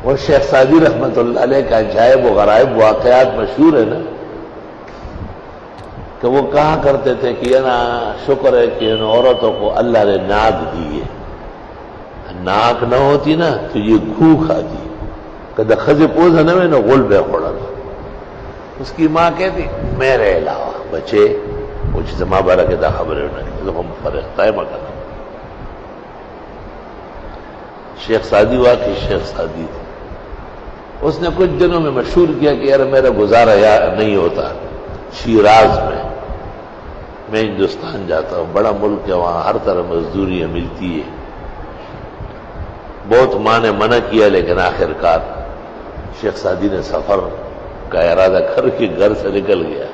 وہ شیخ سعدی رحمۃ اللہ علیہ کا عجائب و غرائب واقعات مشہور ہے نا، کہ وہ کہا کرتے تھے کہ نا شکر ہے کہ ان عورتوں کو اللہ نے ناک دی ہے، ناک نہ ہوتی نا تو یہ گھو کھاتی کدا خزے پوز نہ میں نہ غل بے خوڑا۔ اس کی ماں کہتی میرے علاوہ بچے کچھ زما بارہ کے دا خبریں نہ ہم فرق طے کرنا۔ شیخ سعدی واقعی شیخ سعدی تھے، اس نے کچھ دنوں میں مشہور کیا کہ یار میرا گزارا نہیں ہوتا شیراز میں ہندوستان جاتا ہوں، بڑا ملک ہے وہاں ہر طرح مزدوریاں ملتی ہے۔ بہت ماں نے منع کیا لیکن آخر کار شیخ سعدی نے سفر کا ارادہ کر کے گھر سے نکل گیا۔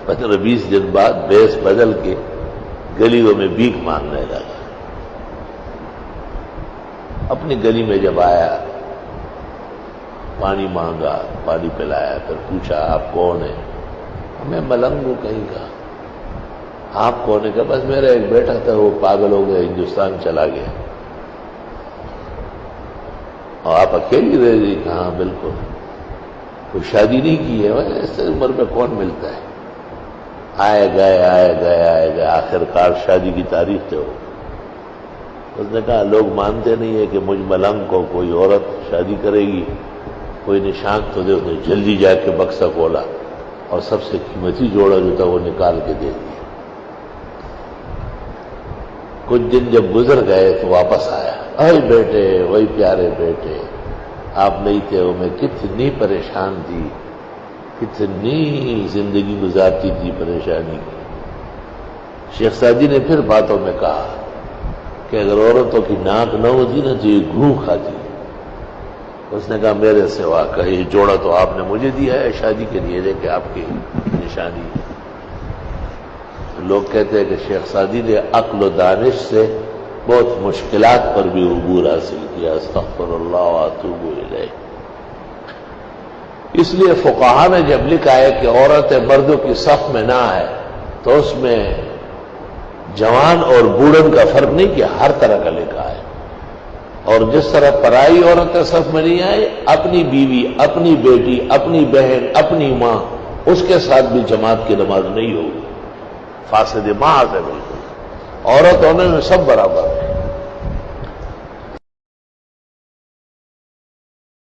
15-20 دن بعد بیس بدل کے گلیوں میں بھیک مانگنے لگا۔ اپنی گلی میں جب آیا پانی مانگا، پانی پلایا، پھر پوچھا آپ کون ہیں؟ میں ملنگ ہوں کہیں کا۔ آپ کون ہے؟ کہ بس میرا ایک بیٹا تھا وہ پاگل ہو گیا ہندوستان چلا گیا۔ اور آپ اکیلی رہ گئی؟ ہاں بالکل۔ کوئی شادی نہیں کی ہے؟ ایسے عمر میں کون ملتا ہے؟ آئے گئے آخر کار شادی کی تاریخ ہو۔ اس نے کہا لوگ مانتے نہیں ہے کہ مجھ ملنگ کو کوئی عورت شادی کرے گی، کوئی نشان تو دے۔ اس نے جلدی جا کے بکسا کھولا اور سب سے قیمتی جوڑا جو تھا وہ نکال کے دے دیا۔ کچھ دن جب گزر گئے تو واپس آیا، اے بیٹے، وہی پیارے بیٹے، آپ نہیں تھے وہ میں کتنی پریشان تھی، کتنی زندگی گزارتی تھی پریشانی کی۔ شیخ سعدی نے پھر باتوں میں کہا کہ اگر عورتوں کی ناک نہ ہوتی نا تو یہ گھو کھاتی۔ اس نے کہا میرے سوا کہ یہ جوڑا تو آپ نے مجھے دیا ہے شادی کے لیے، لیکن آپ کی نشانی ہے۔ لوگ کہتے ہیں کہ شیخ سعدی نے عقل و دانش سے بہت مشکلات پر بھی عبور حاصل کیا۔ استغفر اللہ واتوب الیہ۔ اس لیے فقہا نے جب لکھا ہے کہ عورتیں مردوں کی صف میں نہ آئے تو اس میں جوان اور بوڑھن کا فرق نہیں کیا، ہر طرح کا لکھا ہے۔ اور جس طرح پرائی عورتیں صف میں نہیں آئی، اپنی بیوی، اپنی بیٹی، اپنی بہن، اپنی ماں، اس کے ساتھ بھی جماعت کی نماز نہیں ہوگی، فاسد محض ہے بالکل۔ عورت ہونے میں سب برابر ہے۔